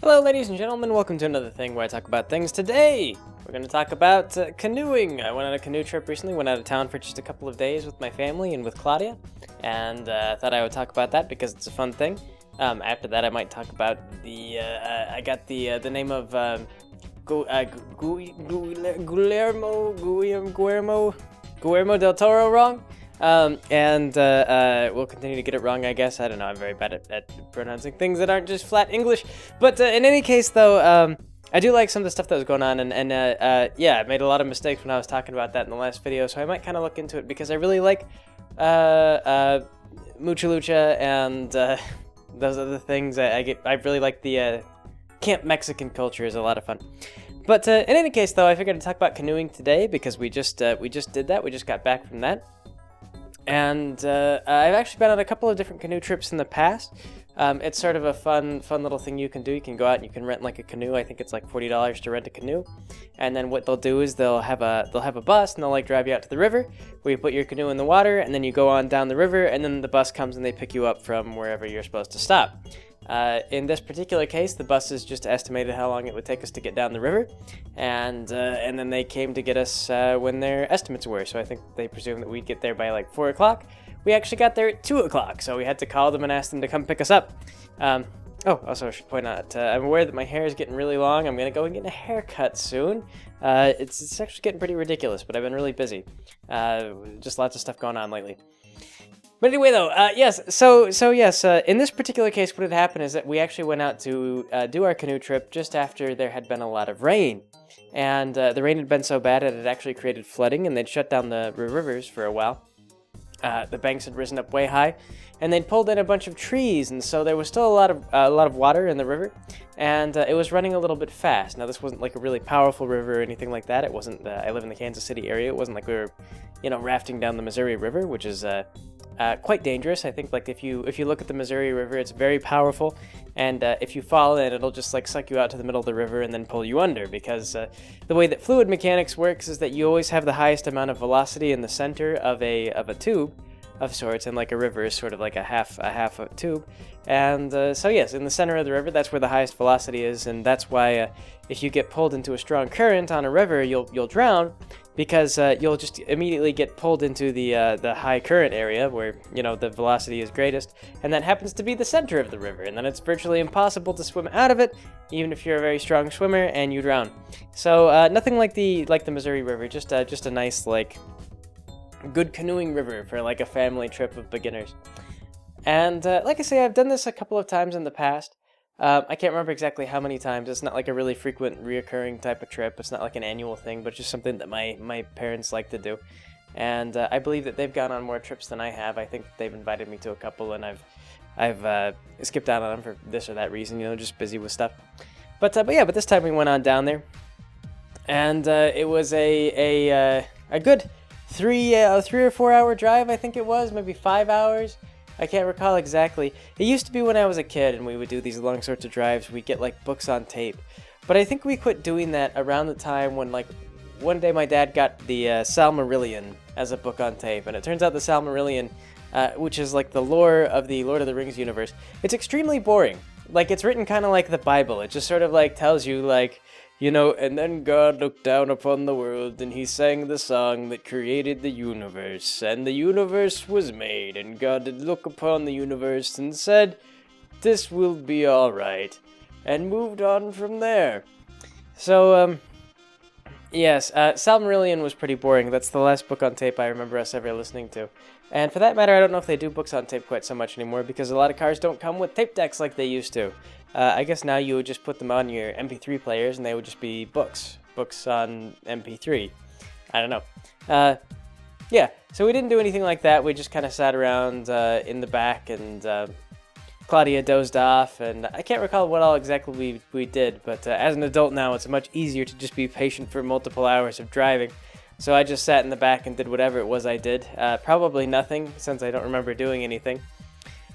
Hello ladies and gentlemen, welcome to another thing where I talk about things. Today, we're going to talk about canoeing. I went on a canoe trip recently, went out of town for just a couple of days with my family and with Claudia, and thought I would talk about that because it's a fun thing. After that I might talk about I got the name of Guillermo del Toro wrong. We'll continue to get it wrong, I guess. I don't know, I'm very bad at pronouncing things that aren't just flat English. But in any case, though, I do like some of the stuff that was going on, yeah, I made a lot of mistakes when I was talking about that in the last video, so I might kind of look into it, because I really like Mucha Lucha and those other things. I really like the Camp Mexican culture is a lot of fun. But in any case, though, I figured to talk about canoeing today, because we just did that. We just got back from that. And I've actually been on a couple of different canoe trips in the past. It's sort of a fun little thing you can do. You can go out and you can rent like a canoe. I think it's like $40 to rent a canoe. And then what they'll do is they'll have a bus, and they'll like drive you out to the river where you put your canoe in the water, and then you go on down the river, and then the bus comes and they pick you up from wherever you're supposed to stop. In this particular case, the buses just estimated how long it would take us to get down the river, and then they came to get us when their estimates were. So I think they presumed that we'd get there by like 4 o'clock. We actually got there at 2 o'clock, so we had to call them and ask them to come pick us up. Also I should point out, I'm aware that my hair is getting really long. I'm gonna go and get a haircut soon. It's actually getting pretty ridiculous, but I've been really busy. Just lots of stuff going on lately. But anyway, though, yes, in this particular case, what had happened is that we actually went out to do our canoe trip just after there had been a lot of rain. And the rain had been so bad it had actually created flooding, and they'd shut down the rivers for a while. The banks had risen up way high, and they'd pulled in a bunch of trees, and so there was still a lot of water in the river, and it was running a little bit fast. Now, this wasn't like a really powerful river or anything like that. It wasn't. I live in the Kansas City area. It wasn't like we were, rafting down the Missouri River, which is quite dangerous. I think like if you look at the Missouri River, it's very powerful, and if you fall in, it'll just like suck you out to the middle of the river and then pull you under, because the way that fluid mechanics works is that you always have the highest amount of velocity in the center of a tube of sorts, and like a river is sort of like a half a tube, and so yes, in the center of the river, that's where the highest velocity is, and that's why if you get pulled into a strong current on a river, you'll drown, because you'll just immediately get pulled into the high current area where the velocity is greatest, and that happens to be the center of the river, and then it's virtually impossible to swim out of it, even if you're a very strong swimmer, and you drown. So nothing like the Missouri River, just a nice like good canoeing river for like a family trip of beginners. And like I say, I've done this a couple of times in the past. I can't remember exactly how many times. It's not like a really frequent, reoccurring type of trip. It's not like an annual thing, but it's just something that my parents like to do. And I believe that they've gone on more trips than I have. I think they've invited me to a couple, and I've skipped out on them for this or that reason, just busy with stuff. But this time we went on down there, and it was a good 3 or 4 hour drive, I think it was, maybe 5 hours. I can't recall exactly. It used to be when I was a kid and we would do these long sorts of drives, we'd get like books on tape. But I think we quit doing that around the time when like one day my dad got the Silmarillion as a book on tape. And it turns out the Silmarillion, which is like the lore of the Lord of the Rings universe, it's extremely boring. Like, it's written kind of like the Bible. It just sort of like tells you like, and then God looked down upon the world, and he sang the song that created the universe, and the universe was made, and God did look upon the universe and said, "This will be all right," and moved on from there. So, yes, Silmarillion was pretty boring. That's the last book on tape I remember us ever listening to. And for that matter, I don't know if they do books on tape quite so much anymore, because a lot of cars don't come with tape decks like they used to. I guess now you would just put them on your MP3 players, and they would just be books on MP3. I don't know. Yeah, so we didn't do anything like that. We just kind of sat around in the back, and Claudia dozed off, and I can't recall what all exactly we did, but as an adult now, it's much easier to just be patient for multiple hours of driving. So I just sat in the back and did whatever it was I did. Probably nothing, since I don't remember doing anything.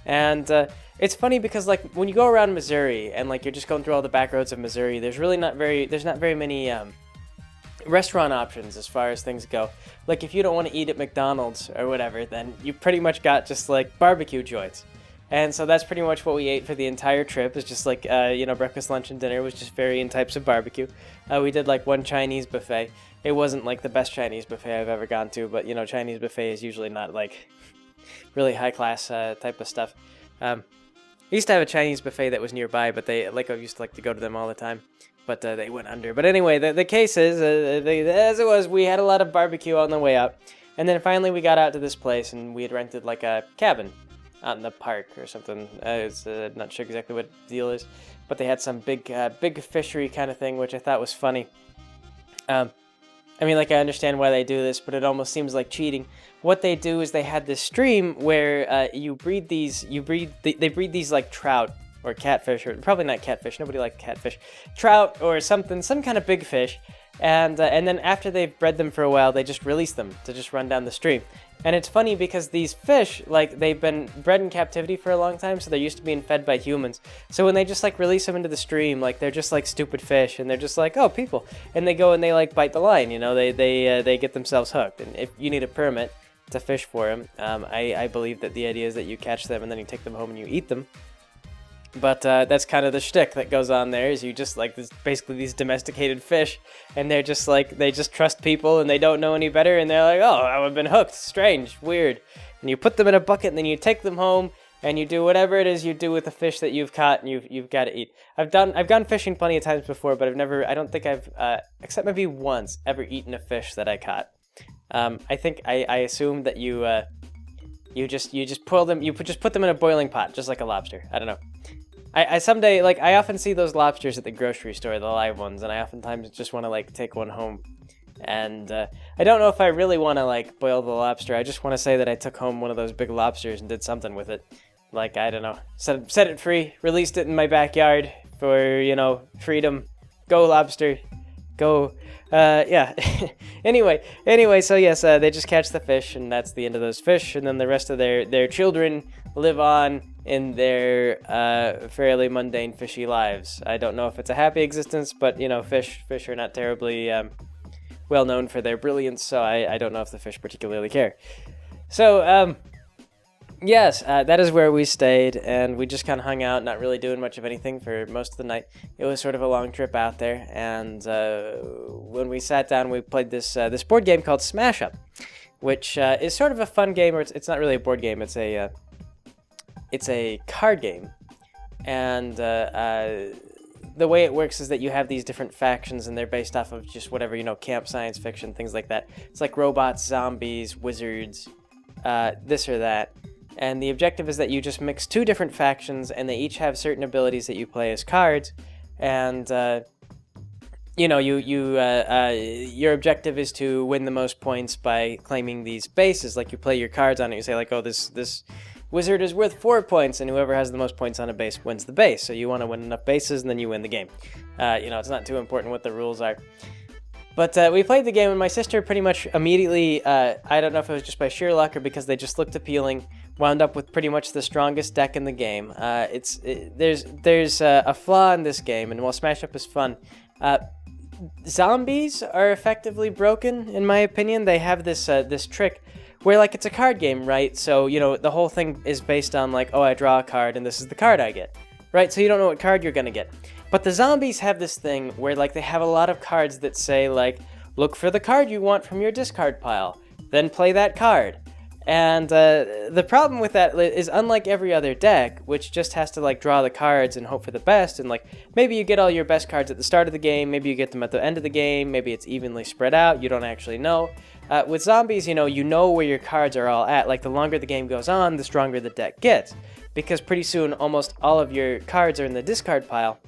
And it's funny because like when you go around Missouri and like you're just going through all the back roads of Missouri, there's not very many restaurant options as far as things go. Like if you don't want to eat at McDonald's or whatever, then you pretty much got just like barbecue joints. And so that's pretty much what we ate for the entire trip. It's just like, breakfast, lunch, and dinner was just varying types of barbecue. We did like one Chinese buffet. It wasn't like the best Chinese buffet I've ever gone to, but Chinese buffet is usually not like really high class type of stuff. I used to have a Chinese buffet that was nearby, but I used to like to go to them all the time. But they went under. But anyway, the case is, as it was, we had a lot of barbecue on the way out. And then finally we got out to this place, and we had rented like a cabin out in the park or something. I was not sure exactly what the deal is. But they had some big fishery kind of thing, which I thought was funny. I understand why they do this, but it almost seems like cheating. What they do is they had this stream where they breed these like trout or catfish, or probably not catfish, nobody likes catfish, trout or something, some kind of big fish, and then after they've bred them for a while, they just release them to just run down the stream. And it's funny because these fish, like, they've been bred in captivity for a long time, so they're used to being fed by humans. So when they just like release them into the stream, like, they're just like stupid fish, and they're just like, oh, people, and they go and they like bite the line, they get themselves hooked. And if you need a permit to fish for them, I believe that the idea is that you catch them and then you take them home and you eat them. But that's kind of the shtick that goes on there, is you just like basically these domesticated fish, and they're just like, they just trust people and they don't know any better, and they're like, oh, I've been hooked, strange, weird. And you put them in a bucket and then you take them home and you do whatever it is you do with the fish that you've caught and you've got to eat. I've gone fishing plenty of times before, but I don't think I've except maybe once, ever eaten a fish that I caught. I think I assume that you just put them in a boiling pot, just like a lobster. I don't know. I someday, like, I often see those lobsters at the grocery store, the live ones, and I oftentimes just want to, like, take one home. And I don't know if I really want to, like, boil the lobster. I just want to say that I took home one of those big lobsters and did something with it. Like, I don't know, set it free, released it in my backyard for, freedom. Go lobster. Go. Yeah. Anyway, so yes, they just catch the fish, and that's the end of those fish, and then the rest of their children live on in their fairly mundane fishy lives. I don't know if it's a happy existence, but fish are not terribly well known for their brilliance, so I don't know if the fish particularly care. So yes, that is where we stayed, and we just kind of hung out, not really doing much of anything for most of the night. It was sort of a long trip out there, and when we sat down, we played this board game called Smash Up, which is sort of a fun game, or it's not really a board game, it's a card game, and the way it works is that you have these different factions, and they're based off of just whatever, camp science fiction, things like that. It's like robots, zombies, wizards, this or that. And the objective is that you just mix two different factions, and they each have certain abilities that you play as cards. And your objective is to win the most points by claiming these bases. Like, you play your cards on it. You say like, oh, this wizard is worth 4 points, and whoever has the most points on a base wins the base. So you want to win enough bases, and then you win the game. It's not too important what the rules are. But we played the game, and my sister pretty much immediately, I don't know if it was just by sheer luck or because they just looked appealing, wound up with pretty much the strongest deck in the game. There's a flaw in this game, and while Smash Up is fun, zombies are effectively broken, in my opinion. They have this trick where, like, it's a card game, right? So, the whole thing is based on, like, oh, I draw a card, and this is the card I get, right? So you don't know what card you're gonna get. But the zombies have this thing where, like, they have a lot of cards that say, like, look for the card you want from your discard pile, then play that card. And the problem with that is, unlike every other deck, which just has to, like, draw the cards and hope for the best, and, like, maybe you get all your best cards at the start of the game, maybe you get them at the end of the game, maybe it's evenly spread out, you don't actually know. With zombies, you know where your cards are all at. Like, the longer the game goes on, the stronger the deck gets, because pretty soon almost all of your cards are in the discard pile.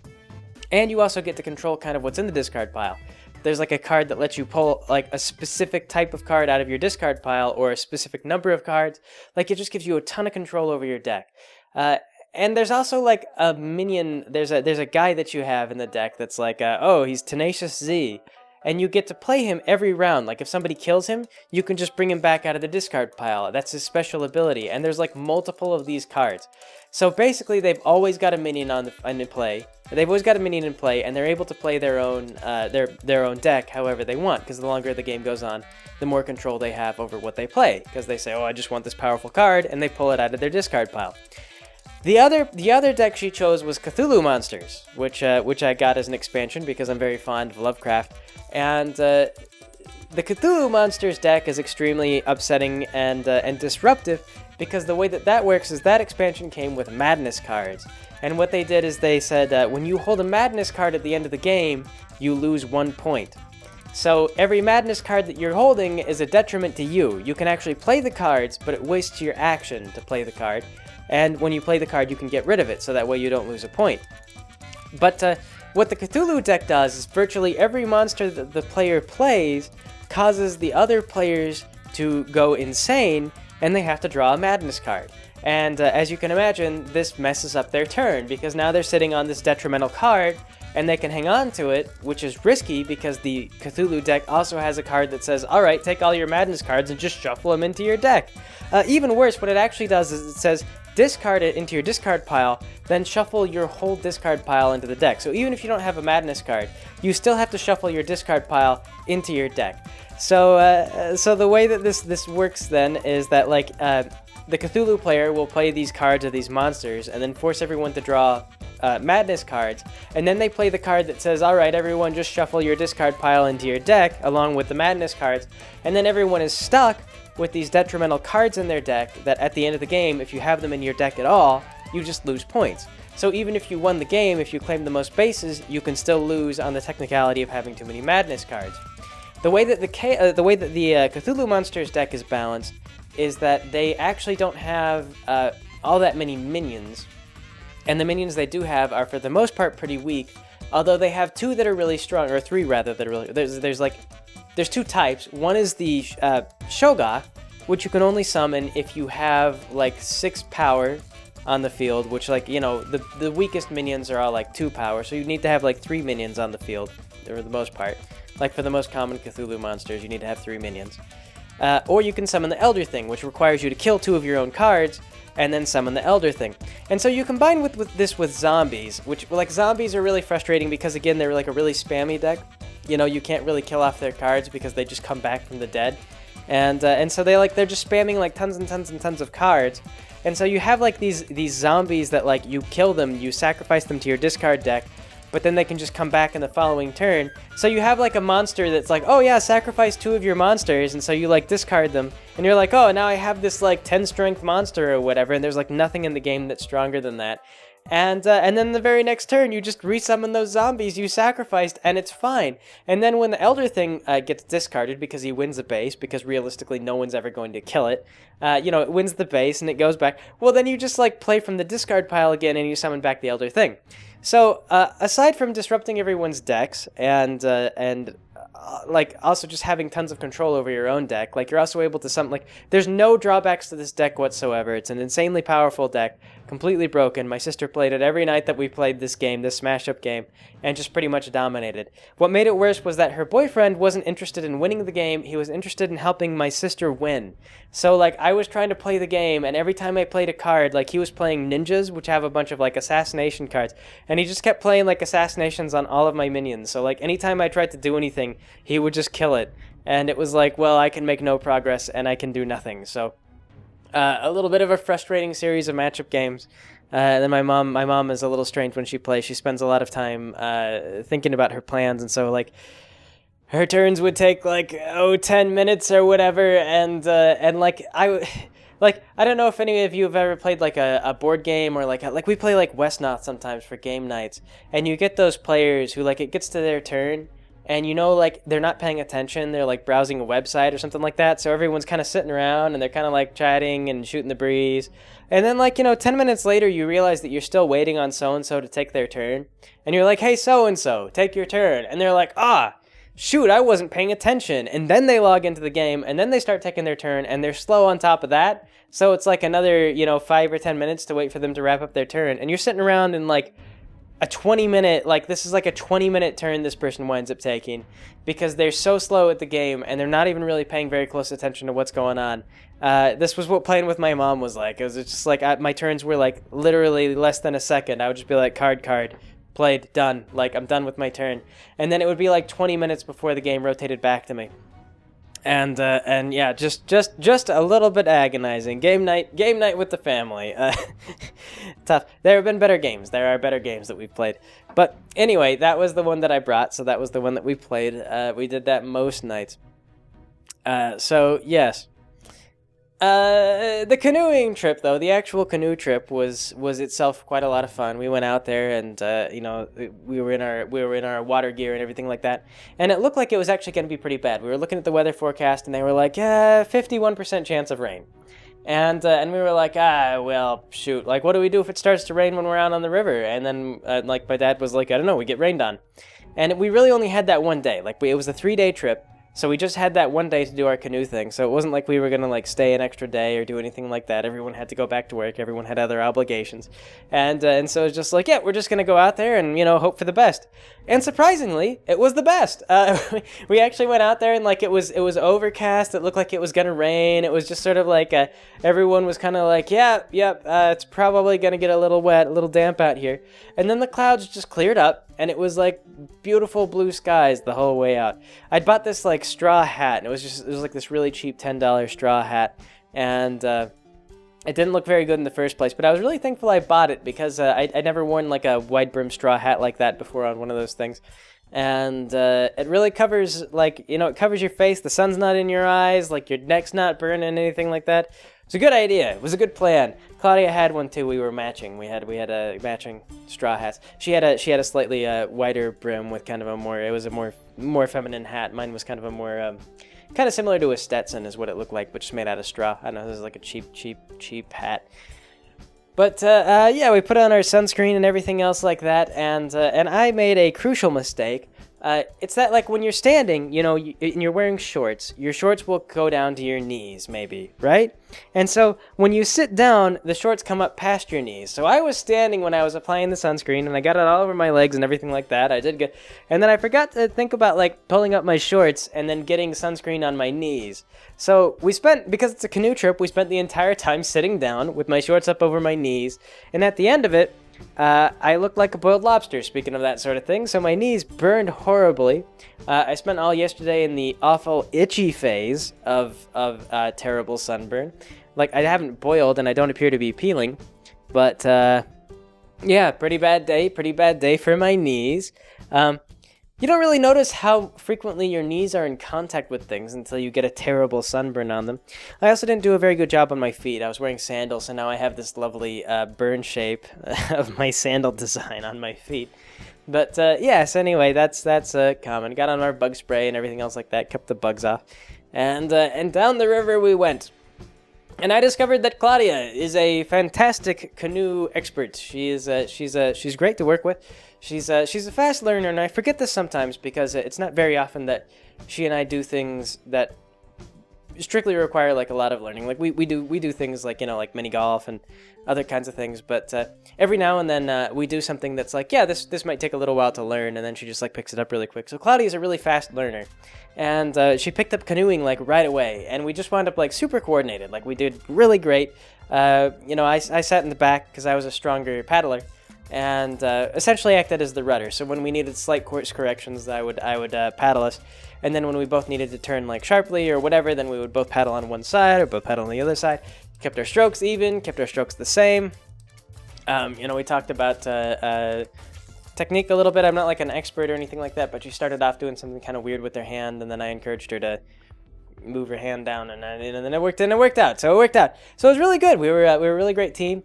And you also get to control kind of what's in the discard pile. There's like a card that lets you pull like a specific type of card out of your discard pile, or a specific number of cards. Like, it just gives you a ton of control over your deck. And there's also like a minion. There's a guy that you have in the deck that's like, oh, he's Tenacious Z. And you get to play him every round. Like, if somebody kills him, you can just bring him back out of the discard pile. That's his special ability. And there's like multiple of these cards. So basically, they've always got a minion in play. They've always got a minion in play, and they're able to play their own deck however they want. Because the longer the game goes on, the more control they have over what they play. Because they say, oh, I just want this powerful card, and they pull it out of their discard pile. The other deck she chose was Cthulhu Monsters, which I got as an expansion because I'm very fond of Lovecraft, and the Cthulhu Monsters deck is extremely upsetting and disruptive because the way that works is that expansion came with Madness cards, and what they did is they said when you hold a Madness card at the end of the game, you lose 1 point. So every Madness card that you're holding is a detriment to you. You can actually play the cards, but it wastes your action to play the card. And when you play the card, you can get rid of it, so that way you don't lose a point. But what the Cthulhu deck does is virtually every monster that the player plays causes the other players to go insane, and they have to draw a Madness card. And as you can imagine, this messes up their turn, because now they're sitting on this detrimental card, and they can hang on to it, which is risky because the Cthulhu deck also has a card that says, alright, take all your Madness cards and just shuffle them into your deck. Even worse, what it actually does is it says, discard it into your discard pile, then shuffle your whole discard pile into the deck. So even if you don't have a Madness card, you still have to shuffle your discard pile into your deck. So so the way that this works then is that the Cthulhu player will play these cards of these monsters and then force everyone to draw Madness cards, and then they play the card that says, alright, everyone just shuffle your discard pile into your deck along with the Madness cards, and then everyone is stuck with these detrimental cards in their deck that at the end of the game, if you have them in your deck at all, you just lose points. So even if you won the game, if you claim the most bases, you can still lose on the technicality of having too many Madness cards. The way that the Cthulhu Monsters deck is balanced is that they actually don't have all that many minions, and the minions they do have are for the most part pretty weak, although they have two that are really strong, or three rather, that are really, there's two types. One is the Shogoth, which you can only summon if you have like 6 power on the field, which the weakest minions are all like 2 power, so you need to have like 3 minions on the field, for the most part. Like for the most common Cthulhu monsters, you need to have 3 minions. Or you can summon the Elder Thing, which requires you to kill 2 of your own cards, and then summon the Elder Thing. And so you combine this with zombies, which, zombies are really frustrating because, again, they're like a really spammy deck. You can't really kill off their cards because they just come back from the dead. And so they're just spamming like tons and tons and tons of cards. And so you have like these zombies that you kill them, you sacrifice them to your discard deck, but then they can just come back in the following turn. So you have like a monster that's like, oh yeah, sacrifice 2 of your monsters, and so you discard them, and you're like, oh, now I have this 10 strength monster or whatever, and there's nothing in the game that's stronger than that. And then the very next turn, you just resummon those zombies you sacrificed, and it's fine. And then when the Elder Thing gets discarded because he wins the base, because realistically no one's ever going to kill it, it wins the base and it goes back, well then you just play from the discard pile again and you summon back the Elder Thing. So aside from disrupting everyone's decks and also just having tons of control over your own deck, you're also able to summon, there's no drawbacks to this deck whatsoever. It's an insanely powerful deck, completely broken. My sister played it every night that we played this game, this smash-up game, and just pretty much dominated. What made it worse was that her boyfriend wasn't interested in winning the game, he was interested in helping my sister win. So I was trying to play the game, and every time I played a card, he was playing ninjas, which have a bunch of assassination cards, and he just kept playing assassinations on all of my minions. So anytime I tried to do anything, he would just kill it. And it was well, I can make no progress and I can do nothing. So a little bit of a frustrating series of matchup games. And then my mom is a little strange when she plays. She spends a lot of time thinking about her plans, and so her turns would take 10 minutes or whatever, and I don't know if any of you have ever played a board game, or we play Westnoth sometimes for game nights, and you get those players who it gets to their turn, and they're not paying attention, they're browsing a website or something like that, so everyone's kind of sitting around and they're kind of chatting and shooting the breeze, and then 10 minutes later you realize that you're still waiting on so-and-so to take their turn, and you're like, hey, so-and-so, take your turn, and they're like, shoot, I wasn't paying attention. And then they log into the game, and then they start taking their turn, and they're slow on top of that. So it's another, 5 or 10 minutes to wait for them to wrap up their turn. And you're sitting around in a 20-minute, this is a 20-minute turn this person winds up taking, because they're so slow at the game, and they're not even really paying very close attention to what's going on. This was what playing with my mom was like. It was just my turns were literally less than a second. I would just be card, played, done, I'm done with my turn. And then it would be 20 minutes before the game rotated back to me. And yeah, just a little bit agonizing. Game night with the family. Tough. There have been better games. There are better games that we've played. But anyway, that was the one that I brought, so that was the one that we played. We did that most nights. So yes. The canoeing trip, though, the actual canoe trip was itself quite a lot of fun. We went out there, and we were in our water gear and everything like that, and it looked like it was actually going to be pretty bad. We were looking at the weather forecast, and they were like, 51% chance of rain, and we were like, well, shoot, like, what do we do if it starts to rain when we're out on the river? And then like my dad was like, I don't know, we get rained on, and we really only had that one day. Like, it was a 3-day trip. So we just had that one day to do our canoe thing. So it wasn't like we were going to like stay an extra day or do anything like that. Everyone had to go back to work. Everyone had other obligations. And so it's just like, yeah, we're just going to go out there and, hope for the best. And surprisingly, it was the best. We actually went out there and like it was overcast. It looked like it was going to rain. It was just sort of like everyone was kind of like, yep, it's probably going to get a little wet, a little damp out here. And then the clouds just cleared up. And it was like beautiful blue skies the whole way out. I'd bought this like straw hat, and it was like this really cheap $10 straw hat, and it didn't look very good in the first place. But I was really thankful I bought it because I'd never worn like a wide brim straw hat like that before on one of those things, and it really covers it covers your face. The sun's not in your eyes, like your neck's not burning, anything like that. It's a good idea. It was a good plan. Claudia had one too. We were matching. We had matching straw hats. She had a slightly wider brim with kind of a more feminine hat. Mine was kind of a more kind of similar to a Stetson is what it looked like, but just made out of straw. I don't know. This is like a cheap hat. But yeah, we put on our sunscreen and everything else like that, and I made a crucial mistake. It's that like when you're standing, and you're wearing shorts, your shorts will go down to your knees, maybe, right? And so when you sit down, the shorts come up past your knees. So I was standing when I was applying the sunscreen, and I got it all over my legs and everything like that. I did good. And then I forgot to think about like pulling up my shorts and then getting sunscreen on my knees. So because it's a canoe trip, we spent the entire time sitting down with my shorts up over my knees. And at the end of it, I looked like a boiled lobster, speaking of that sort of thing, so my knees burned horribly. I spent all yesterday in the awful itchy phase of terrible sunburn. Like, I haven't boiled and I don't appear to be peeling, but yeah, pretty bad day for my knees. You don't really notice how frequently your knees are in contact with things until you get a terrible sunburn on them. I also didn't do a very good job on my feet. I was wearing sandals, so now I have this lovely burn shape of my sandal design on my feet. But yes, anyway, that's common. Got on our bug spray and everything else like that, kept the bugs off, and down the river we went. And I discovered that Claudia is a fantastic canoe expert. She's great to work with. She's a fast learner, and I forget this sometimes because it's not very often that she and I do things that strictly require like a lot of learning. Like we do things like like mini golf and other kinds of things, but every now and then we do something that's like, yeah, this might take a little while to learn, and then she just like picks it up really quick. So Claudia's a really fast learner, and she picked up canoeing like right away, and we just wound up like super coordinated. Like we did really great. I sat in the back because I was a stronger paddler, and essentially acted as the rudder. So when we needed slight course corrections, I would paddle us, and then when we both needed to turn like sharply or whatever, then we would both paddle on one side or both paddle on the other side. Kept our strokes even, kept our strokes the same. We talked about technique a little bit. I'm not like an expert or anything like that, but she started off doing something kind of weird with her hand, and then I encouraged her to move her hand down, and then it worked out. So it worked out. So it was really good. We were a really great team.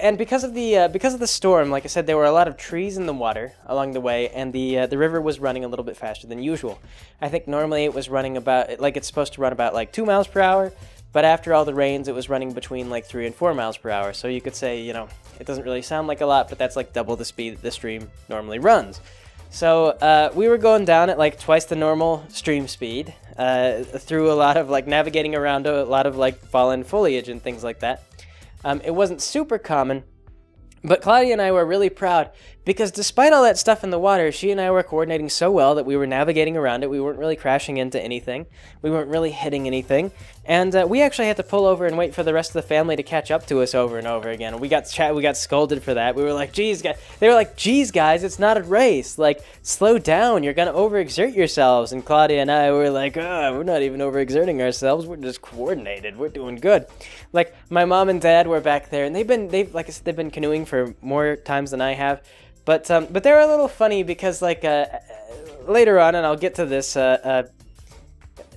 And because of the storm, like I said, there were a lot of trees in the water along the way, and the river was running a little bit faster than usual. I think normally it was running about, like it's supposed to run about like 2 miles per hour, but after all the rains, it was running between like 3 and 4 miles per hour. So you could say, it doesn't really sound like a lot, but that's like double the speed the stream normally runs. So we were going down at like twice the normal stream speed through a lot of like navigating around a lot of like fallen foliage and things like that. It wasn't super common, but Claudia and I were really proud because despite all that stuff in the water, she and I were coordinating so well that we were navigating around it. We weren't really crashing into anything. We weren't really hitting anything. And we actually had to pull over and wait for the rest of the family to catch up to us over and over again. We got scolded for that. We were like, geez, guys. They were like, geez, guys, it's not a race. Like, slow down. You're going to overexert yourselves. And Claudia and I were like, we're not even overexerting ourselves. We're just coordinated. We're doing good. Like, my mom and dad were back there, and like I said, they've been canoeing for more times than I have. But they were a little funny because, like, later on, and I'll get to this,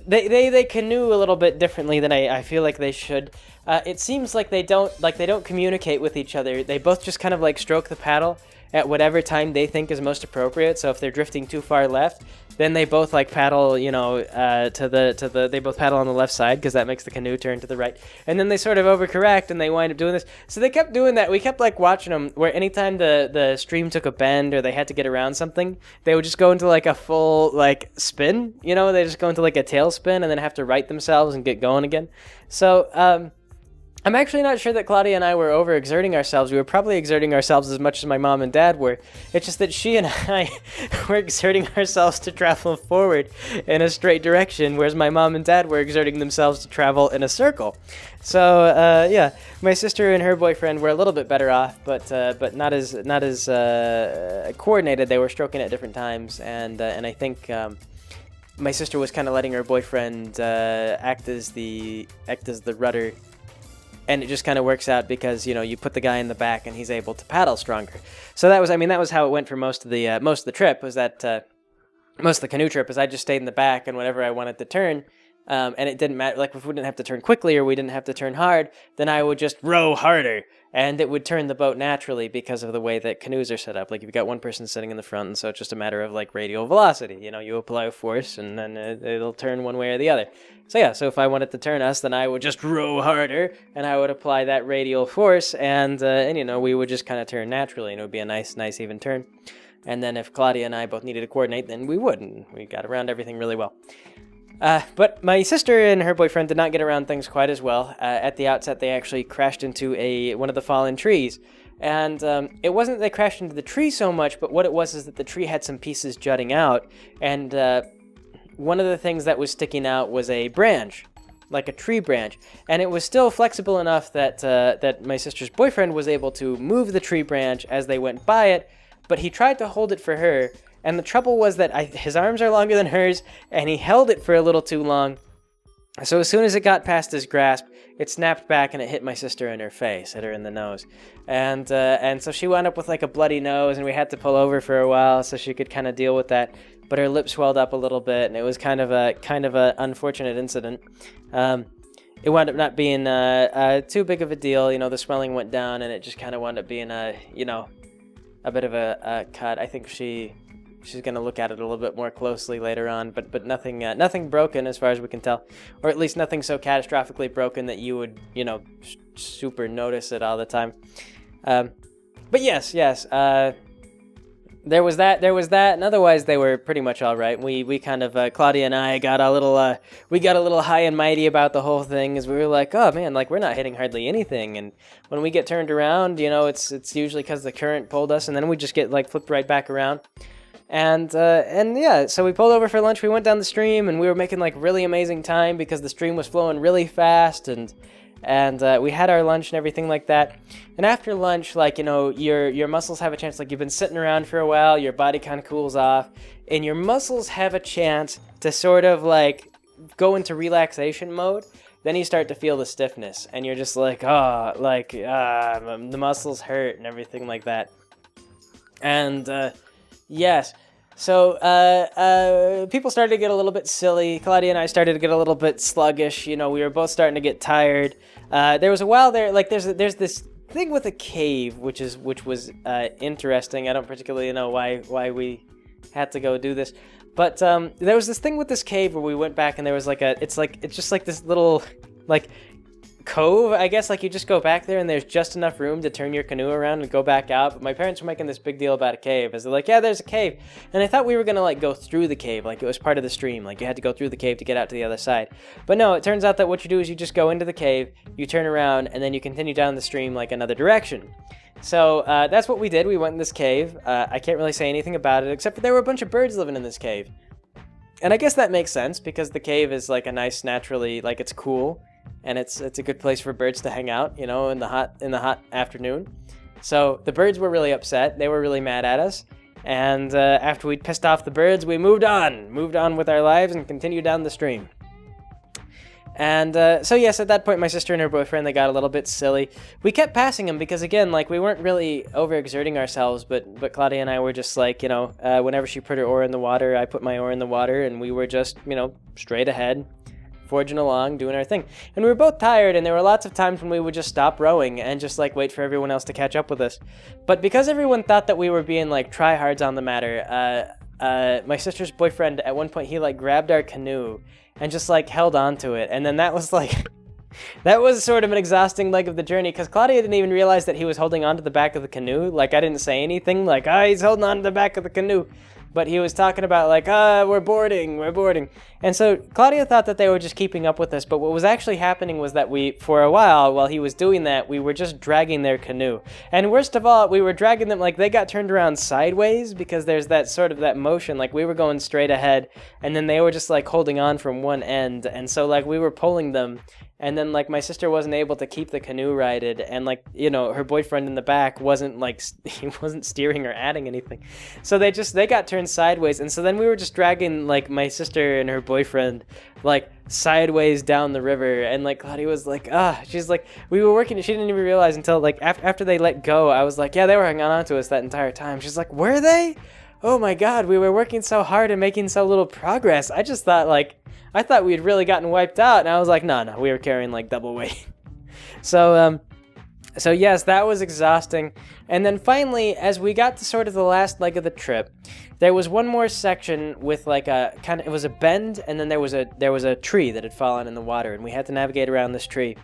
they canoe a little bit differently than I feel like they should. It seems like they don't communicate with each other. They both just kind of like stroke the paddle at whatever time they think is most appropriate. So if they're drifting too far left, then they both like paddle, they both paddle on the left side because that makes the canoe turn to the right. And then they sort of overcorrect and they wind up doing this. So they kept doing that. We kept like watching them where anytime the stream took a bend or they had to get around something, they would just go into like a full like spin, they just go into like a tailspin and then have to right themselves and get going again. So, I'm actually not sure that Claudia and I were overexerting ourselves. We were probably exerting ourselves as much as my mom and dad were. It's just that she and I were exerting ourselves to travel forward in a straight direction, whereas my mom and dad were exerting themselves to travel in a circle. So, my sister and her boyfriend were a little bit better off, but not as coordinated. They were stroking at different times, and I think my sister was kind of letting her boyfriend act as the rudder. And it just kind of works out because, you put the guy in the back and he's able to paddle stronger. So that was how it went for most of the trip, was that most of the canoe trip is I just stayed in the back, and whenever I wanted to turn, and it didn't matter, like if we didn't have to turn quickly or we didn't have to turn hard, then I would just row harder. And it would turn the boat naturally because of the way that canoes are set up. Like, you've got one person sitting in the front, and so it's just a matter of, like, radial velocity. You apply a force, and then it'll turn one way or the other. So if I wanted to turn us, then I would just row harder, and I would apply that radial force, and we would just kind of turn naturally, and it would be a nice, even turn. And then if Claudia and I both needed to coordinate, then we would, and we got around everything really well. But my sister and her boyfriend did not get around things quite as well. At the outset, they actually crashed into one of the fallen trees. And it wasn't that they crashed into the tree so much, but what it was is that the tree had some pieces jutting out. And one of the things that was sticking out was a branch, like a tree branch. And it was still flexible enough that my sister's boyfriend was able to move the tree branch as they went by it, but he tried to hold it for her. And the trouble was that his arms are longer than hers, and he held it for a little too long. So as soon as it got past his grasp, it snapped back and it hit my sister in her face, hit her in the nose. And so she wound up with like a bloody nose, and we had to pull over for a while so she could kind of deal with that. But her lip swelled up a little bit, and it was kind of a unfortunate incident. It wound up not being too big of a deal. The swelling went down, and it just kind of wound up being a bit of a cut. I think she's going to look at it a little bit more closely later on, but nothing broken as far as we can tell, or at least nothing so catastrophically broken that you would, super notice it all the time. But yes, there was that, and otherwise they were pretty much all right. We kind of, Claudia and I got a little high and mighty about the whole thing, as we were like, oh man, like we're not hitting hardly anything, and when we get turned around, it's usually because the current pulled us, and then we just get like flipped right back around. And so we pulled over for lunch. We went down the stream, and we were making like really amazing time because the stream was flowing really fast, and we had our lunch and everything like that. And after lunch, like, your muscles have a chance, like you've been sitting around for a while, your body kind of cools off, and your muscles have a chance to sort of like go into relaxation mode. Then you start to feel the stiffness, and you're just like, the muscles hurt and everything like that. And yes. So people started to get a little bit silly. Claudia and I started to get a little bit sluggish. We were both starting to get tired. There was a while there, like there's this thing with a cave, which was interesting. I don't particularly know why we had to go do this, but there was this thing with this cave where we went back, and there was like it's just like this little like cove, I guess. Like you just go back there and there's just enough room to turn your canoe around and go back out. But my parents were making this big deal about a cave, as they're like, yeah, there's a cave. And I thought we were gonna like go through the cave, like it was part of the stream, like you had to go through the cave to get out to the other side. But no, it turns out that what you do is you just go into the cave, you turn around, and then you continue down the stream like another direction. So that's what we did. We went in this cave. I can't really say anything about it, except for there were a bunch of birds living in this cave. And I guess that makes sense, because the cave is like a nice, naturally, like, it's cool, and it's a good place for birds to hang out, in the hot afternoon. So the birds were really upset. They were really mad at us. And after we'd pissed off the birds, we moved on with our lives and continued down the stream. And so yes, at that point, my sister and her boyfriend, they got a little bit silly. We kept passing them because, again, like, we weren't really overexerting ourselves, but Claudia and I were just like, whenever she put her oar in the water, I put my oar in the water, and we were just, straight ahead, forging along, doing our thing. And we were both tired, and there were lots of times when we would just stop rowing and just, like, wait for everyone else to catch up with us. But because everyone thought that we were being, like, tryhards on the matter, my sister's boyfriend, at one point, he, like, grabbed our canoe and just, like, held on to it. And then that was, like, that was sort of an exhausting leg of the journey, because Claudia didn't even realize that he was holding on to the back of the canoe. Like, I didn't say anything, like, he's holding on to the back of the canoe. But he was talking about, like, we're boarding. And so Claudia thought that they were just keeping up with us, but what was actually happening was that for a while he was doing that, we were just dragging their canoe. And worst of all, we were dragging them, like, they got turned around sideways, because there's that sort of that motion, like, we were going straight ahead, and then they were just, like, holding on from one end, and so, like, we were pulling them. And then, like, my sister wasn't able to keep the canoe righted, and, like, her boyfriend in the back wasn't, like, he wasn't steering or adding anything. So they got turned sideways, and so then we were just dragging, like, my sister and her boyfriend, like, sideways down the river, and, like, Claudia was like, she's like, we were working, she didn't even realize until, like, after they let go, I was like, yeah, they were hanging on to us that entire time. She's like, were they? Oh my God, we were working so hard and making so little progress. I just thought, like, I thought we had really gotten wiped out, and I was like, no, we were carrying, like, double weight. So yes, that was exhausting. And then finally, as we got to sort of the last leg of the trip, there was one more section with, like, it was a bend, and then there was a tree that had fallen in the water, and we had to navigate around this tree.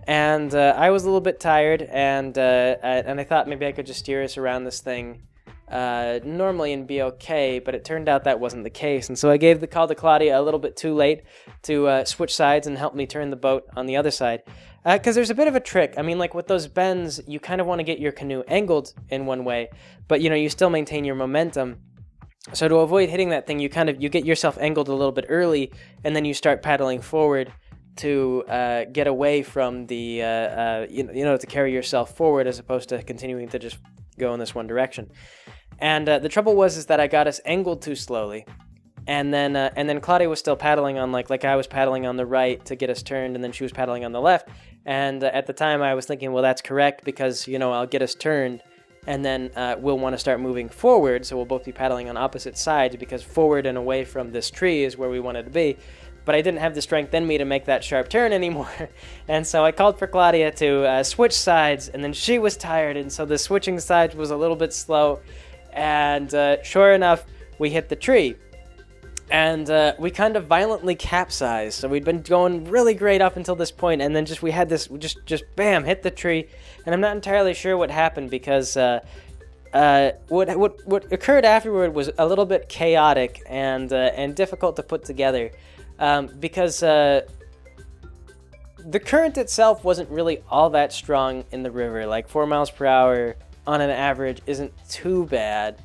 And I was a little bit tired, and I thought maybe I could just steer us around this thing normally and be okay, but it turned out that wasn't the case. And so I gave the call to Claudia a little bit too late to switch sides and help me turn the boat on the other side. Because there's a bit of a trick. I mean, like, with those bends, you kind of want to get your canoe angled in one way, but, you still maintain your momentum. So to avoid hitting that thing, you get yourself angled a little bit early, and then you start paddling forward to get away from the, to carry yourself forward, as opposed to continuing to just go in this one direction. And the trouble was that I got us angled too slowly, and then Claudia was still paddling on, like I was paddling on the right to get us turned, and then she was paddling on the left. And at the time I was thinking, well, that's correct, because I'll get us turned, and then we'll want to start moving forward, so we'll both be paddling on opposite sides, because forward and away from this tree is where we wanted to be. But I didn't have the strength in me to make that sharp turn anymore. And so I called for Claudia to switch sides, and then she was tired, and so the switching sides was a little bit slow. And sure enough, we hit the tree. And we kind of violently capsized. So we'd been going really great up until this point, and then we had this, just bam, hit the tree. And I'm not entirely sure what happened, because what occurred afterward was a little bit chaotic and difficult to put together. Because the current itself wasn't really all that strong in the river. Like 4 miles per hour on an average isn't too bad.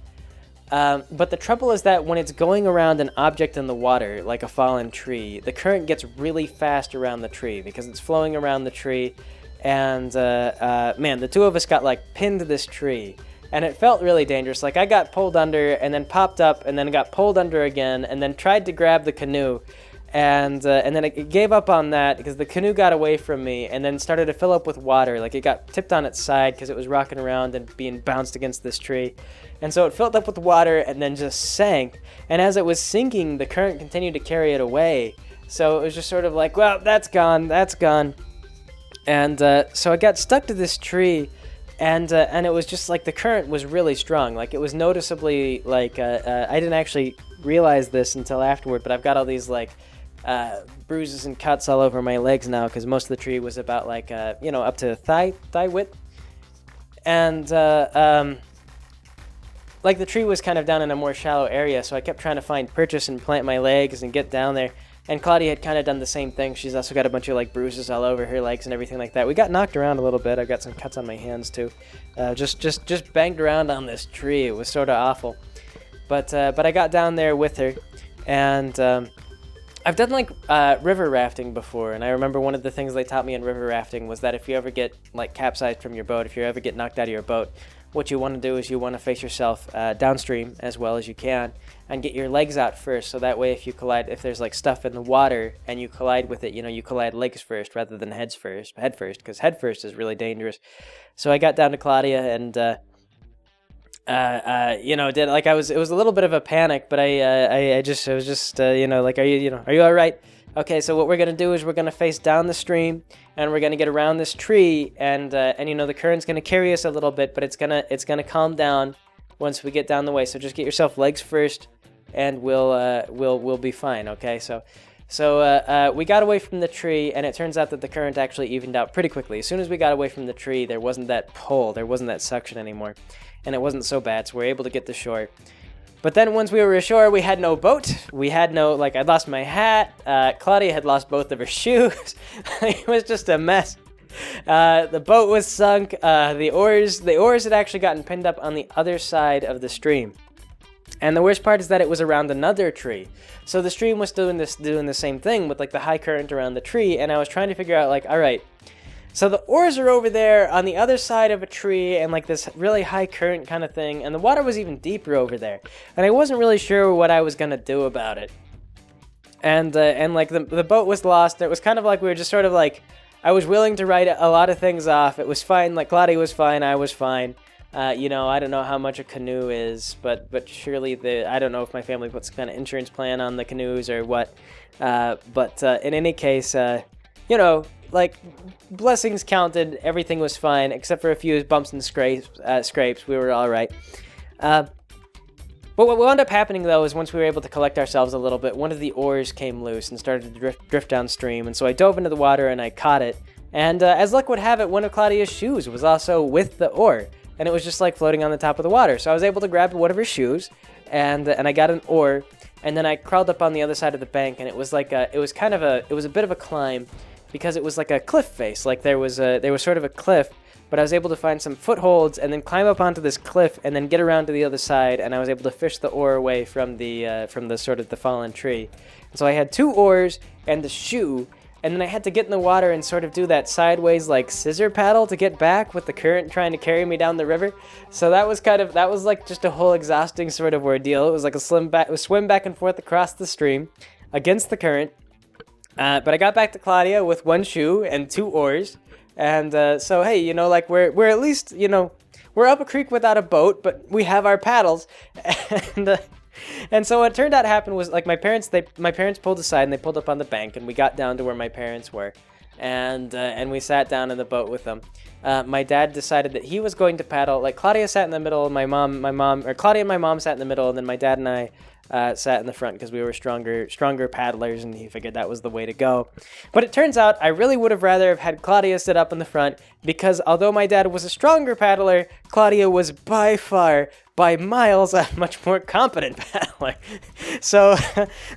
But the trouble is that when it's going around an object in the water, like a fallen tree, the current gets really fast around the tree because it's flowing around the tree. And man, the two of us got, like, pinned to this tree. And it felt really dangerous. Like, I got pulled under and then popped up and then got pulled under again and then tried to grab the canoe. And then it gave up on that because the canoe got away from me and then started to fill up with water. Like, it got tipped on its side because it was rocking around and being bounced against this tree. And so it filled up with water and then just sank. And as it was sinking, the current continued to carry it away. So it was just sort of like, well, that's gone, that's gone. And so I got stuck to this tree. And it was just like the current was really strong. Like, it was noticeably like, I didn't actually realize this until afterward, but I've got all these, like, bruises and cuts all over my legs now because most of the tree was about, like, up to thigh width. And like, the tree was kind of down in a more shallow area, so I kept trying to find purchase and plant my legs and get down there. And Claudia had kind of done the same thing. She's also got a bunch of like bruises all over her legs and everything like that. We got knocked around a little bit. I've got some cuts on my hands too. Just banged around on this tree. It was sort of awful. But I got down there with her, and I've done like river rafting before, and I remember one of the things they taught me in river rafting was that if you ever get like capsized from your boat, if you ever get knocked out of your boat, what you want to do is you want to face yourself downstream as well as you can and get your legs out first, so that way if you collide, if there's like stuff in the water and you collide with it, you collide legs first rather than head first, because head first is really dangerous. So I got down to Claudia and did like it was a little bit of a panic, but I was just like, are you all right? Okay, so what we're gonna do is we're gonna face down the stream, and we're gonna get around this tree, and the current's gonna carry us a little bit, but it's gonna calm down once we get down the way. So just get yourself legs first, and we'll be fine. Okay, so we got away from the tree, and it turns out that the current actually evened out pretty quickly. As soon as we got away from the tree, there wasn't that pull, there wasn't that suction anymore, and it wasn't so bad, so we were able to get to shore. But then once we were ashore, we had no boat. We had no, I'd lost my hat. Claudia had lost both of her shoes. It was just a mess. The boat was sunk. The oars had actually gotten pinned up on the other side of the stream. And the worst part is that it was around another tree. So the stream was doing the same thing with the high current around the tree. And I was trying to figure out all right, so the oars are over there on the other side of a tree and this really high current kind of thing, and the water was even deeper over there. And I wasn't really sure what I was gonna do about it. And the boat was lost. It was kind of we were just sort of I was willing to write a lot of things off. It was fine. Claudia was fine. I was fine. I don't know how much a canoe is, but surely I don't know if my family puts some kind of insurance plan on the canoes or what. But in any case, blessings counted, everything was fine, except for a few bumps and scrapes. We were all right. But what wound up happening, though, is once we were able to collect ourselves a little bit, one of the oars came loose and started to drift downstream, and so I dove into the water and I caught it. And as luck would have it, one of Claudia's shoes was also with the oar, and it was just floating on the top of the water. So I was able to grab one of her shoes, and I got an oar, and then I crawled up on the other side of the bank, and it was it was a bit of a climb, because it was like a cliff face. There was sort of a cliff, but I was able to find some footholds and then climb up onto this cliff and then get around to the other side, and I was able to fish the oar away from the sort of the fallen tree. And so I had 2 oars and the shoe, and then I had to get in the water and sort of do that sideways scissor paddle to get back with the current trying to carry me down the river. So that was just a whole exhausting sort of ordeal. It was like a swim back and forth across the stream against the current. But I got back to Claudia with 1 shoe and 2 oars, and so hey, we're at least we're up a creek without a boat, but we have our paddles, and so what turned out to happen was my parents pulled aside and they pulled up on the bank, and we got down to where my parents were, and we sat down in the boat with them. My dad decided that he was going to paddle. Claudia sat in the middle, Claudia and my mom sat in the middle, and then my dad and I sat in the front because we were stronger paddlers, and he figured that was the way to go. But it turns out I really would have rather have had Claudia sit up in the front, because although my dad was a stronger paddler, Claudia was by miles a much more competent paddler. So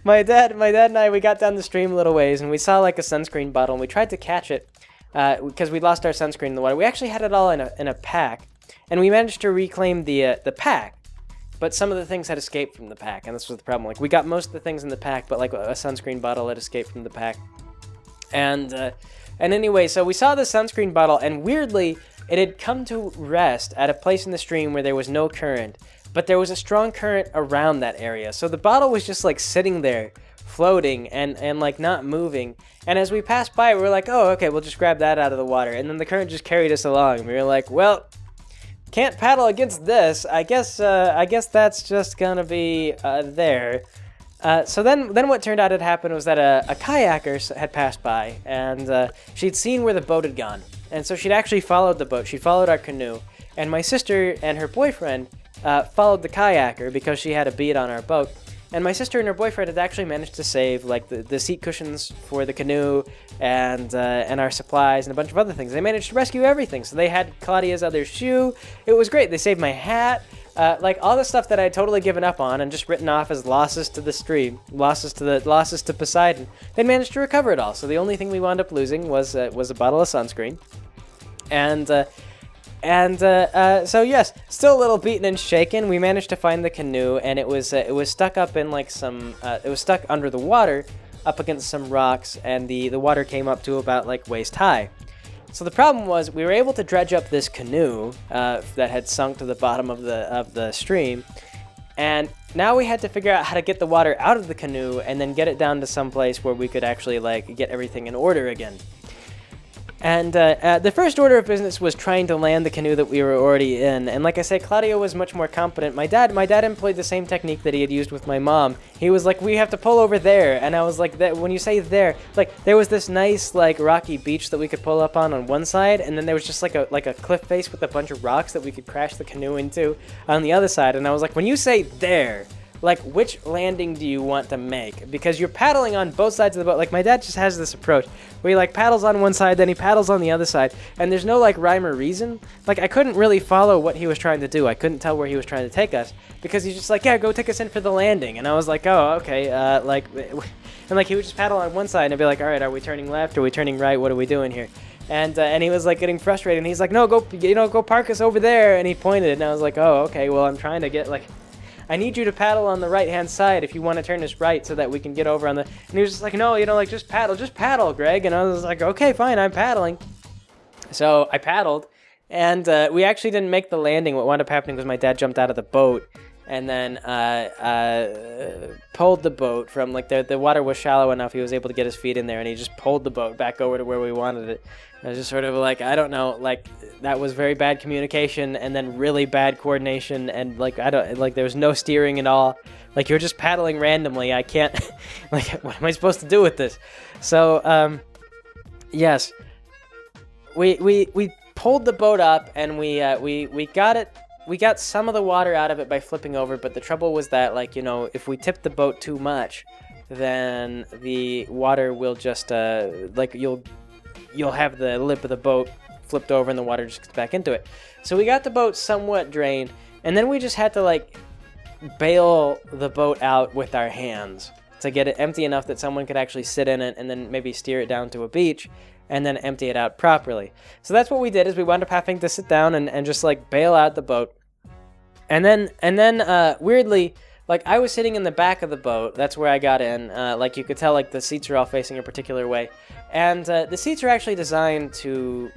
my dad and I, we got down the stream a little ways, and we saw a sunscreen bottle, and we tried to catch it because we lost our sunscreen in the water. We actually had it all in a pack, and we managed to reclaim the pack. But some of the things had escaped from the pack, and this was the problem. We got most of the things in the pack, but a sunscreen bottle had escaped from the pack. And anyway, so we saw the sunscreen bottle, and weirdly, it had come to rest at a place in the stream where there was no current, but there was a strong current around that area. So the bottle was just sitting there, floating and not moving. And as we passed by, we were oh, okay, we'll just grab that out of the water. And then the current just carried us along. We were well, can't paddle against this. I guess that's just gonna be there. So then what turned out had happened was that a kayaker had passed by, and she'd seen where the boat had gone, and so she'd actually followed the boat. She followed our canoe, and my sister and her boyfriend followed the kayaker because she had a bead on our boat. And my sister and her boyfriend had actually managed to save the seat cushions for the canoe and our supplies and a bunch of other things. They managed to rescue everything. So they had Claudia's other shoe. It was great. They saved my hat. like all the stuff that I had totally given up on and just written off as losses to the stream, losses to Poseidon, they managed to recover it all. So the only thing we wound up losing was a bottle of sunscreen, and so yes, still a little beaten and shaken. We managed to find the canoe, and it was stuck up in like some it was stuck under the water, up against some rocks, and the water came up to about like waist high. So the problem was we were able to dredge up this canoe that had sunk to the bottom of the stream, and now we had to figure out how to get the water out of the canoe and then get it down to some place where we could actually like get everything in order again. And the first order of business was trying to land the canoe that we were already in. And like I say, Claudio was much more competent. My dad employed the same technique that he had used with my mom. He was like, we have to pull over there. And I was like, that when you say there, like there was this nice like rocky beach that we could pull up on one side, and then there was just like a cliff face with a bunch of rocks that we could crash the canoe into on the other side. And I was like, when you say there, like, which landing do you want to make? Because you're paddling on both sides of the boat. Like, my dad just has this approach where he, like, paddles on one side, then he paddles on the other side, and there's no, like, rhyme or reason. Like, I couldn't really follow what he was trying to do. I couldn't tell where he was trying to take us, because he's just like, yeah, go take us in for the landing. And I was like, oh, okay, and, like, he would just paddle on one side, and I'd be like, all right, are we turning left? Are we turning right? What are we doing here? And he was, like, getting frustrated, and he's like, no, go park us over there, and he pointed, and I was like, oh, okay, well, I'm trying to get, like, I need you to paddle on the right-hand side if you want to turn us right so that we can get over on the... And he was just like, no, like, just paddle, Greg. And I was like, okay, fine, I'm paddling. So I paddled, and we actually didn't make the landing. What wound up happening was my dad jumped out of the boat and then pulled the boat from, like, the water was shallow enough he was able to get his feet in there, and he just pulled the boat back over to where we wanted it. I was just sort of like, I don't know, like, that was very bad communication and then really bad coordination, and like, there was no steering at all. Like, you're just paddling randomly. I can't, like, what am I supposed to do with this? So, yes, we pulled the boat up, and we got it. We got some of the water out of it by flipping over, but the trouble was that, like, you know, if we tipped the boat too much, then the water will just, like, you'll have the lip of the boat flipped over and the water just gets back into it. So we got the boat somewhat drained, and then we just had to, like, bail the boat out with our hands to get it empty enough that someone could actually sit in it and then maybe steer it down to a beach and then empty it out properly. So that's what we did, is we wound up having to sit down and just, like, bail out the boat. And then weirdly, like, I was sitting in the back of the boat. That's where I got in. Like, you could tell, like, the seats are all facing a particular way. And the seats are actually designed to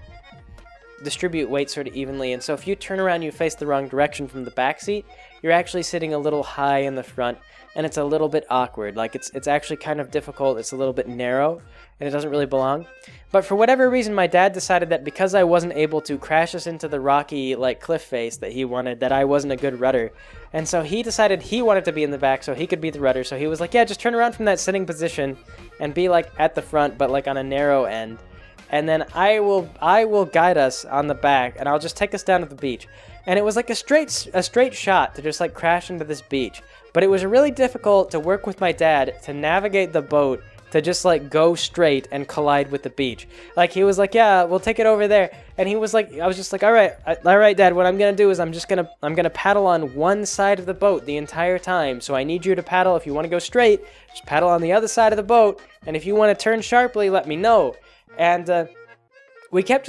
distribute weight sort of evenly. And so if you turn around, you face the wrong direction from the back seat, you're actually sitting a little high in the front, and it's a little bit awkward. Like, it's actually kind of difficult. It's a little bit narrow, and it doesn't really belong. But for whatever reason, my dad decided that because I wasn't able to crash us into the rocky, like, cliff face that he wanted, that I wasn't a good rudder. And so he decided he wanted to be in the back so he could be the rudder. So he was like, yeah, just turn around from that sitting position and be, like, at the front, but, like, on a narrow end. And then I will guide us on the back, and I'll just take us down to the beach. And it was like a straight shot to just, like, crash into this beach. But it was really difficult to work with my dad to navigate the boat to just, like, go straight and collide with the beach. Like, he was like, yeah, we'll take it over there. And he was like, I was just like, all right, Dad, what I'm going to do is I'm going to paddle on one side of the boat the entire time. So I need you to paddle. If you want to go straight, just paddle on the other side of the boat. And if you want to turn sharply, let me know. And we kept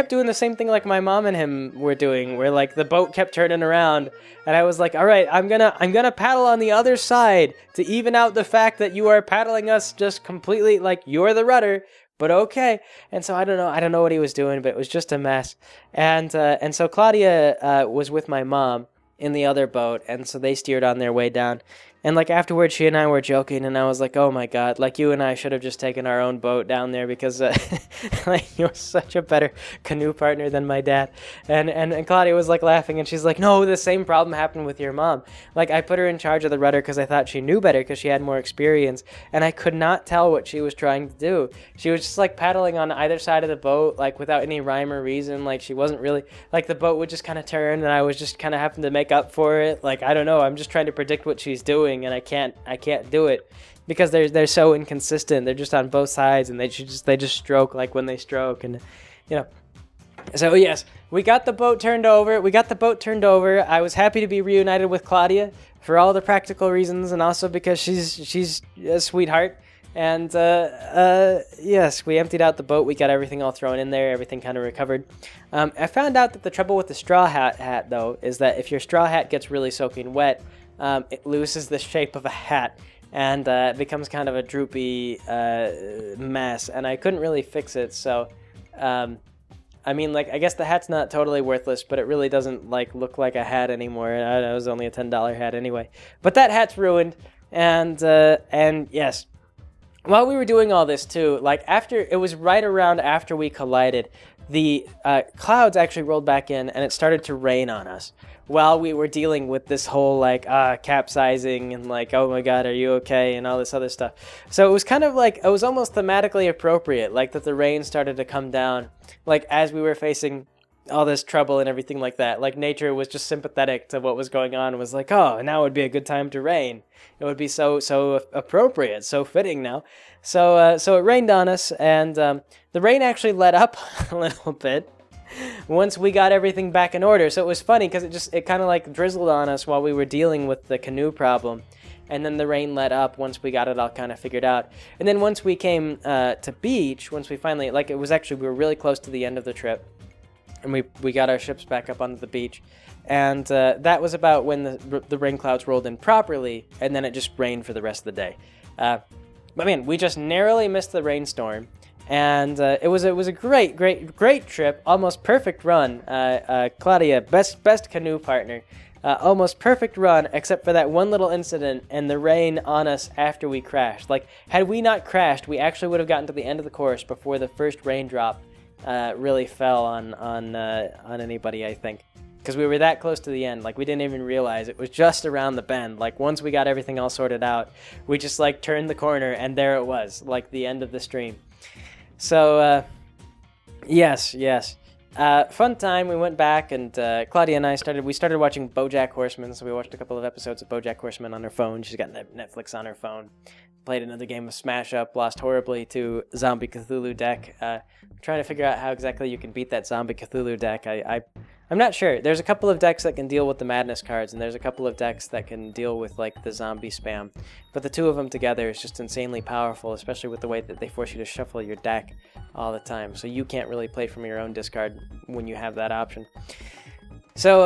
doing the same thing like my mom and him were doing, where, like, the boat kept turning around, and I was like, all right, I'm gonna paddle on the other side to even out the fact that you are paddling us just completely, like, you're the rudder, but okay. And so I don't know what he was doing, but it was just a mess. And so Claudia was with my mom in the other boat, and so they steered on their way down. And, like, afterwards, she and I were joking, and I was like, oh, my God, like, you and I should have just taken our own boat down there because, like, you're such a better canoe partner than my dad. And Claudia was, like, laughing, and she's like, no, the same problem happened with your mom. Like, I put her in charge of the rudder because I thought she knew better because she had more experience, and I could not tell what she was trying to do. She was just, like, paddling on either side of the boat, like, without any rhyme or reason. Like, she wasn't really, like, the boat would just kind of turn, and I was just kind of having to make up for it. Like, I don't know, I'm just trying to predict what she's doing, and I can't do it because they're so inconsistent. They're just on both sides, and they just stroke like when they stroke, and you know. So yes, we got the boat turned over. I was happy to be reunited with Claudia for all the practical reasons, and also because she's a sweetheart. And yes, we emptied out the boat. We got everything all thrown in there. Everything kind of recovered. I found out that the trouble with the straw hat though is that if your straw hat gets really soaking wet, it loses the shape of a hat. And it becomes kind of a droopy mess, and I couldn't really fix it. So, I mean, like, I guess the hat's not totally worthless, but it really doesn't like look like a hat anymore. It was only a $10 hat anyway. But that hat's ruined, and yes, while we were doing all this too, like it was right around after we collided, the clouds actually rolled back in, and it started to rain on us while we were dealing with this whole like capsizing and like, oh my god, are you okay, and all this other stuff. So it was kind of like, it was almost thematically appropriate, like that the rain started to come down like as we were facing all this trouble and everything like that. Like nature was just sympathetic to what was going on and was like, oh, now would be a good time to rain. It would be so appropriate, so fitting now. So it rained on us, and the rain actually let up a little bit once we got everything back in order. So it was funny because it kind of like drizzled on us while we were dealing with the canoe problem, and then the rain let up once we got it all kind of figured out. And then once we came to beach, once we finally, like, it was actually, we were really close to the end of the trip, and we got our ships back up onto the beach, and that was about when the rain clouds rolled in properly, and then it just rained for the rest of the day. But man, we just narrowly missed the rainstorm, and it was a great trip, almost perfect run. Claudia, best canoe partner, almost perfect run, except for that one little incident and the rain on us after we crashed. Like, had we not crashed, we actually would have gotten to the end of the course before the first raindrop really fell on anybody, I think, because we were that close to the end. Like, we didn't even realize it was just around the bend. Like, once we got everything all sorted out, we just like turned the corner, and there it was, like the end of the stream. So yes, fun time. We went back, and Claudia and I started watching BoJack Horseman. So we watched a couple of episodes of BoJack Horseman on her phone. She's got Netflix on her phone. Played another game of Smash Up, lost horribly to Zombie Cthulhu deck. Trying to figure out how exactly you can beat that Zombie Cthulhu deck. I'm not sure. There's a couple of decks that can deal with the Madness cards, and there's a couple of decks that can deal with like the zombie spam. But the two of them together is just insanely powerful, especially with the way that they force you to shuffle your deck all the time. So you can't really play from your own discard when you have that option. So,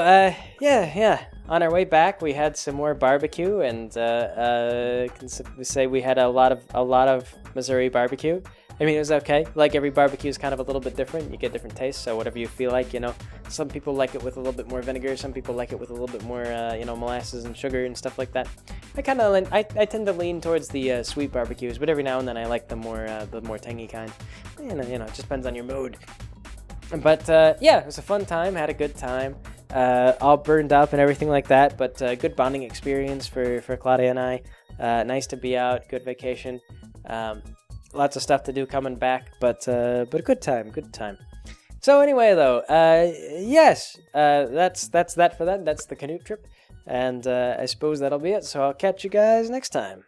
yeah. On our way back, we had some more barbecue, and can say we had a lot of Missouri barbecue. I mean, it was okay. Like, every barbecue is kind of a little bit different. You get different tastes, so whatever you feel like, you know. Some people like it with a little bit more vinegar. Some people like it with a little bit more, molasses and sugar and stuff like that. I tend to lean towards the sweet barbecues, but every now and then I like the more tangy kind. It just depends on your mood. But yeah, it was a fun time. Had a good time. All burned up and everything like that, but good bonding experience for Claudia and I. Nice to be out. Good vacation. Lots of stuff to do coming back, but a good time. So anyway, though, yes, that's that for that. That's the canoe trip, and I suppose that'll be it. So I'll catch you guys next time.